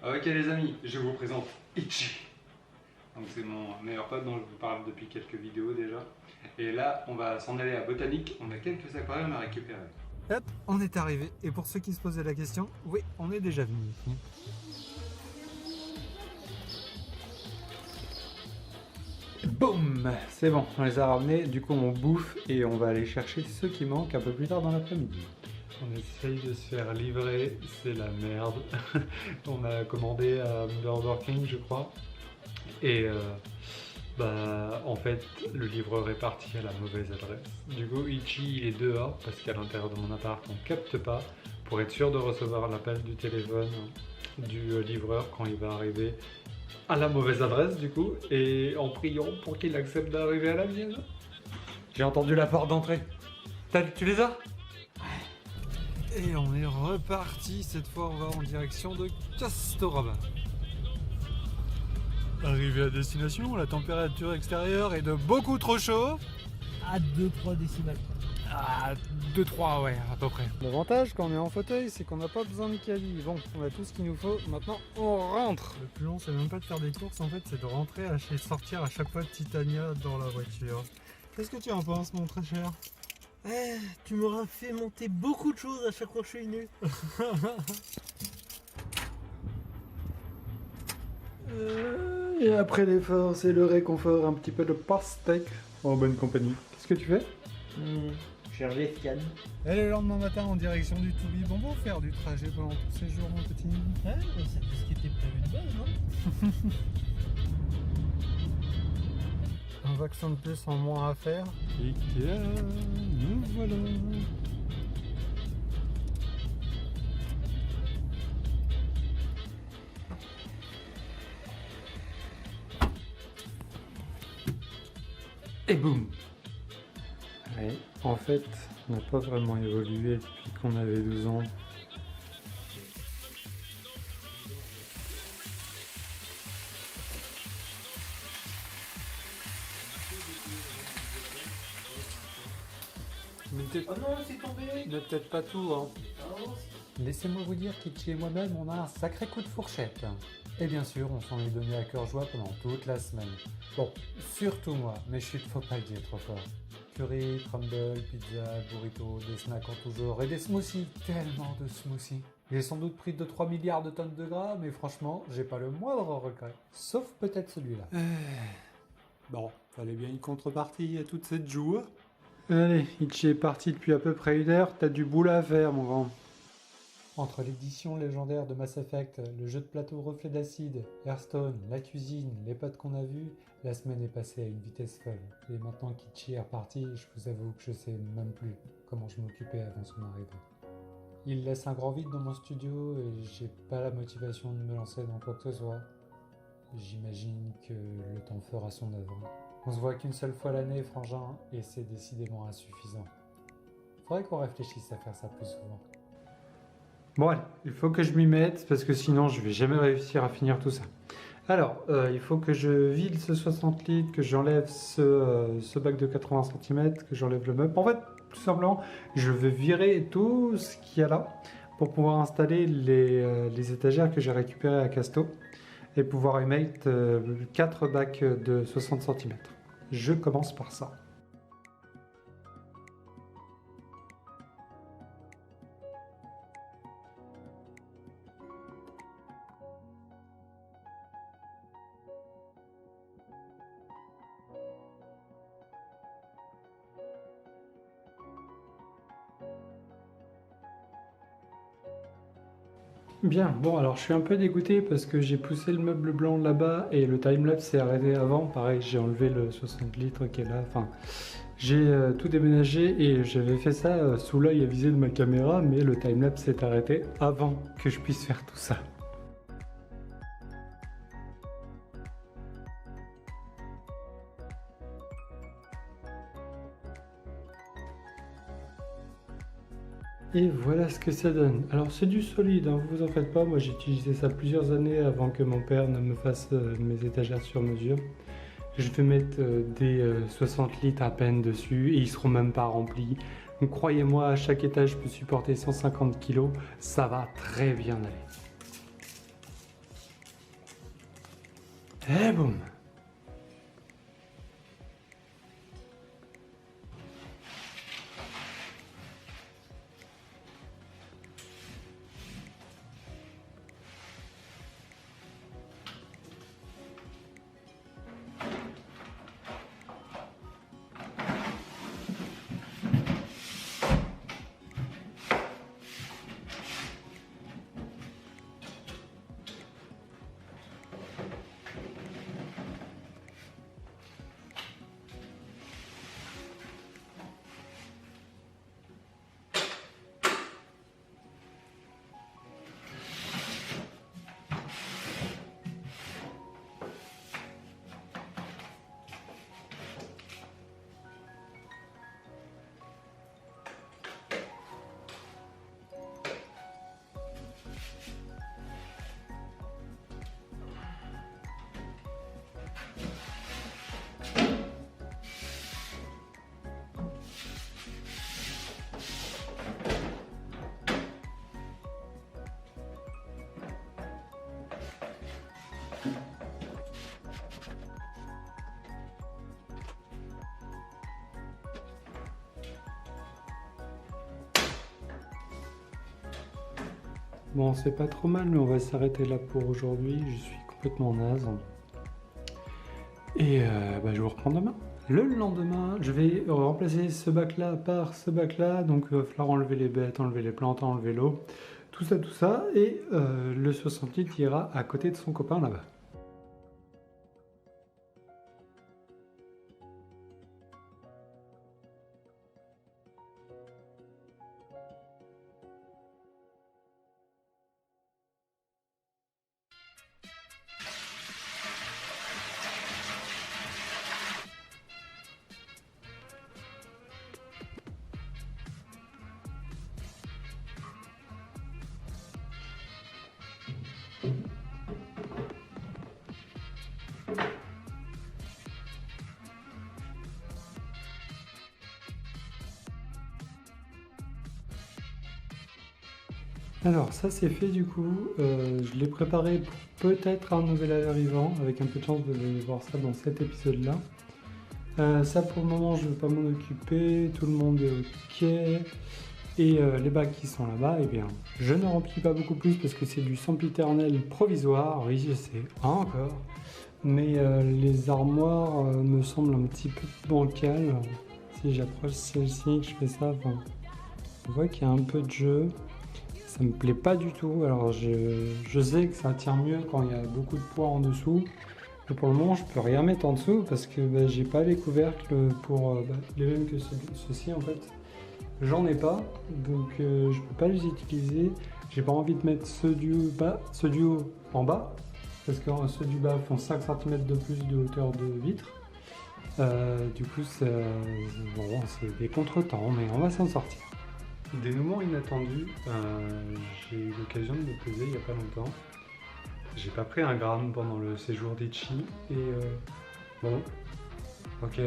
Ok les amis, je vous présente Ichi. Donc c'est mon meilleur pote dont je vous parle depuis quelques vidéos déjà. Et là, on va s'en aller à Botanique. On a quelques aquariums à récupérer. Hop, on est arrivé. Et pour ceux qui se posaient la question, oui, on est déjà venu. Boum, c'est bon, on les a ramenés. Du coup, on bouffe et on va aller chercher ceux qui manquent un peu plus tard dans l'après-midi. On essaye de se faire livrer, c'est la merde. On a commandé à Burger King, je crois. Et en fait, le livreur est parti à la mauvaise adresse. Du coup, Ichi il est dehors parce qu'à l'intérieur de mon appart, on capte pas pour être sûr de recevoir l'appel du téléphone du livreur quand il va arriver à la mauvaise adresse du coup, et en priant pour qu'il accepte d'arriver à la mienne. J'ai entendu la porte d'entrée. Tu les as? Et on est reparti, cette fois on va en direction de Castorama. Arrivé à destination, la température extérieure est de beaucoup trop chaud. À 2-3 décimales. Ah, 2-3 ouais, à peu près. L'avantage quand on est en fauteuil, c'est qu'on n'a pas besoin de caddie. Bon, on a tout ce qu'il nous faut, maintenant on rentre. Le plus long, c'est même pas de faire des courses, en fait, c'est de rentrer et sortir à chaque fois de Titania dans la voiture. Qu'est-ce que tu en penses, mon très cher? Tu m'auras fait monter beaucoup de choses à chaque fois que je suis venu. Et après l'effort, c'est le réconfort, un petit peu de pastèque en bonne compagnie. Qu'est-ce que tu fais? Cherche les scan. Et le lendemain matin, en direction du Toubib, on va faire du trajet pendant tous ces jours, mon petit. Ouais, c'était ce qui était prévu de base, non? Un vaccin de plus en moins à faire. Ikea, nous voilà. Et boum. Ouais, en fait, on n'a pas vraiment évolué depuis qu'on avait 12 ans. Oh non, c'est tombé. Ne peut-être pas tout, hein. Oh, Laissez-moi vous dire qu'Ichi et moi-même, on a un sacré coup de fourchette. Et bien sûr, on s'en est donné à cœur joie pendant toute la semaine. Bon, surtout moi, mais chut, faut pas le dire trop fort. Curry, crumble, pizza, burrito, des snacks en tout genre et des smoothies. Tellement de smoothies. J'ai sans doute pris 2-3 milliards de tonnes de gras, mais franchement, j'ai pas le moindre regret. Sauf peut-être celui-là. Bon, fallait bien une contrepartie à toute cette joie. Allez, Ichi est parti depuis à peu près 1 heure, t'as du boulot à faire, mon grand. Entre l'édition légendaire de Mass Effect, le jeu de plateau Reflet d'Acide, Hearthstone, la cuisine, les potes qu'on a vus, la semaine est passée à une vitesse folle. Et maintenant qu'Ichi est reparti, je vous avoue que je sais même plus comment je m'occupais avant son arrivée. Il laisse un grand vide dans mon studio et j'ai pas la motivation de me lancer dans quoi que ce soit. J'imagine que le temps fera son œuvre. On se voit qu'une seule fois l'année, frangin, et c'est décidément insuffisant. Faudrait qu'on réfléchisse à faire ça plus souvent. Bon allez, il faut que je m'y mette, parce que sinon je vais jamais réussir à finir tout ça. Alors, il faut que je vide ce 60 litres, que j'enlève ce bac de 80 cm, que j'enlève le meuble. En fait, tout simplement, je vais virer tout ce qu'il y a là, pour pouvoir installer les étagères que j'ai récupérées à Casto, et pouvoir y mettre 4 bacs de 60 cm. Je commence par ça. Bien, bon alors je suis un peu dégoûté parce que j'ai poussé le meuble blanc là-bas et le timelapse s'est arrêté avant. Pareil, j'ai enlevé le 60 litres qui est là, enfin j'ai tout déménagé et j'avais fait ça sous l'œil avisé de ma caméra, mais le timelapse s'est arrêté avant que je puisse faire tout ça. Et voilà ce que ça donne. Alors c'est du solide, hein, vous en faites pas, moi j'ai utilisé ça plusieurs années avant que mon père ne me fasse mes étagères sur mesure. Je vais mettre des 60 litres à peine dessus et ils seront même pas remplis. Donc croyez-moi, chaque étage peut supporter 150 kg, ça va très bien aller. Et boum. Bon, c'est pas trop mal, mais on va s'arrêter là pour aujourd'hui. Je suis complètement naze. Et je vous reprends demain. Le lendemain, je vais remplacer ce bac-là par ce bac-là. Donc, il va falloir enlever les bêtes, enlever les plantes, enlever l'eau. Tout ça, tout ça. Et le 60 litres ira à côté de son copain là-bas. Alors ça c'est fait du coup, je l'ai préparé pour peut-être un nouvel arrivant, avec un peu de chance vous allez voir ça dans cet épisode là. Ça pour le moment je ne vais pas m'en occuper, tout le monde est ok, et les bacs qui sont là-bas, eh bien je ne remplis pas beaucoup plus parce que c'est du sempiternel provisoire, oui je sais, encore, mais les armoires me semblent un petit peu bancales, si j'approche celle-ci, que je fais ça, enfin, on voit qu'il y a un peu de jeu. Ça me plaît pas du tout, alors je sais que ça tient mieux quand il y a beaucoup de poids en dessous, mais pour le moment je peux rien mettre en dessous parce que j'ai pas les couvercles pour les mêmes que ceux-ci en fait. J'en ai pas, donc je peux pas les utiliser. J'ai pas envie de mettre ceux du haut en bas, parce que ceux du bas font 5 cm de plus de hauteur de vitre. Du coup c'est des contretemps, mais on va s'en sortir. Dénouement inattendu, j'ai eu l'occasion de me poser il n'y a pas longtemps. J'ai pas pris un gramme pendant le séjour d'Itchy et bon, ok,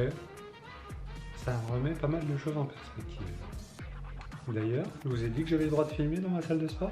ça remet pas mal de choses en perspective. D'ailleurs, je vous ai dit que j'avais le droit de filmer dans ma salle de sport.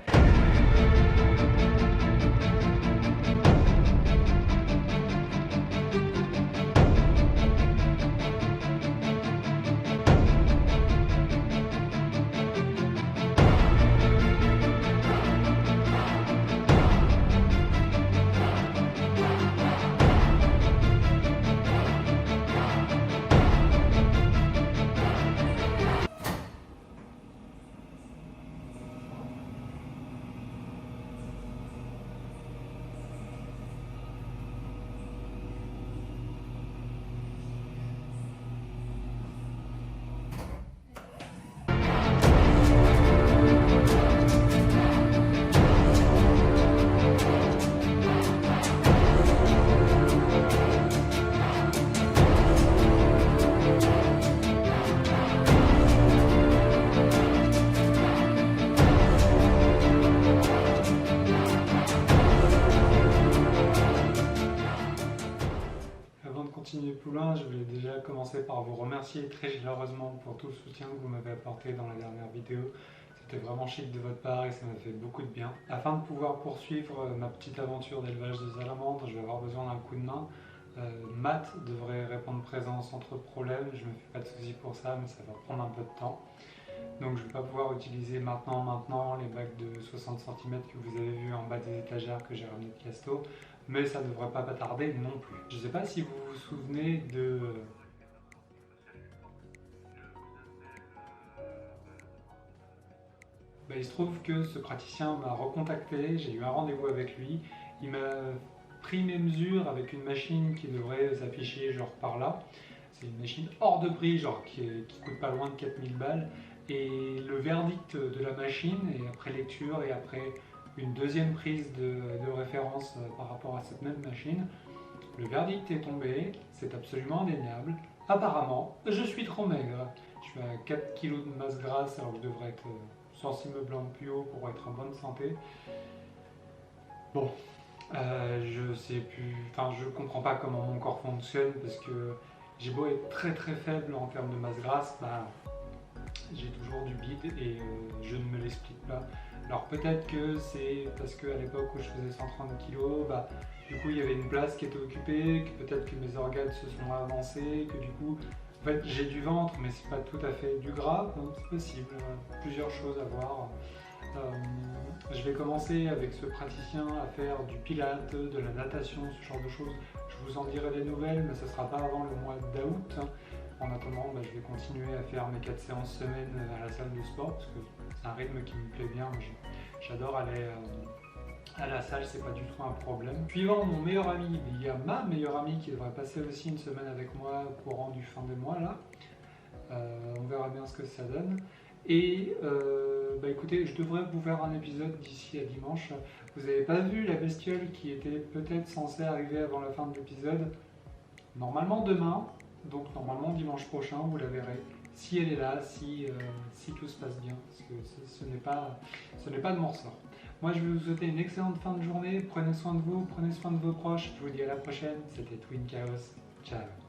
Je voulais déjà commencer par vous remercier très chaleureusement pour tout le soutien que vous m'avez apporté dans la dernière vidéo. C'était vraiment chic de votre part et ça m'a fait beaucoup de bien. Afin de pouvoir poursuivre ma petite aventure d'élevage de salamandres, je vais avoir besoin d'un coup de main. Matt devrait répondre présent sans trop de problèmes, je me fais pas de soucis pour ça, mais ça va prendre un peu de temps. Donc je ne vais pas pouvoir utiliser maintenant les bacs de 60 cm que vous avez vus en bas des étagères que j'ai ramené de Casto, mais ça ne devrait pas tarder non plus. Je ne sais pas si vous vous souvenez de... il se trouve que ce praticien m'a recontacté, j'ai eu un rendez-vous avec lui, il m'a pris mes mesures avec une machine qui devrait s'afficher genre par là. C'est une machine hors de prix, genre qui coûte pas loin de 4000 balles. Et le verdict de la machine, et après lecture et après une deuxième prise de référence par rapport à cette même machine, le verdict est tombé, c'est absolument indéniable. Apparemment, je suis trop maigre. Je suis à 4 kg de masse grasse alors que je devrais être censé me blanc plus haut pour être en bonne santé. Bon, je sais plus, enfin je comprends pas comment mon corps fonctionne parce que j'ai beau être très très faible en termes de masse grasse, j'ai toujours du bide et je ne me l'explique pas. Alors peut-être que c'est parce qu'à l'époque où je faisais 130 kg, du coup il y avait une place qui était occupée, que peut-être que mes organes se sont avancés, que du coup en fait j'ai du ventre mais c'est pas tout à fait du gras, donc c'est possible, plusieurs choses à voir. Je vais commencer avec ce praticien à faire du pilate, de la natation, ce genre de choses. Je vous en dirai des nouvelles, mais ce ne sera pas avant le mois d'août. En attendant, je vais continuer à faire mes 4 séances semaine à la salle de sport, parce que c'est un rythme qui me plaît bien. J'adore aller à la salle, c'est pas du tout un problème. Suivant mon meilleur ami, il y a ma meilleure amie qui devrait passer aussi une semaine avec moi au courant du fin des mois là. On verra bien ce que ça donne. Et écoutez, je devrais vous faire un épisode d'ici à dimanche. Vous n'avez pas vu la bestiole qui était peut-être censée arriver avant la fin de l'épisode? Normalement demain, donc normalement dimanche prochain, vous la verrez. Si elle est là, si tout se passe bien, parce que ce n'est pas de mon ressort. Moi je vais vous souhaiter une excellente fin de journée, prenez soin de vous, prenez soin de vos proches, je vous dis à la prochaine, c'était Twin Chaos, ciao.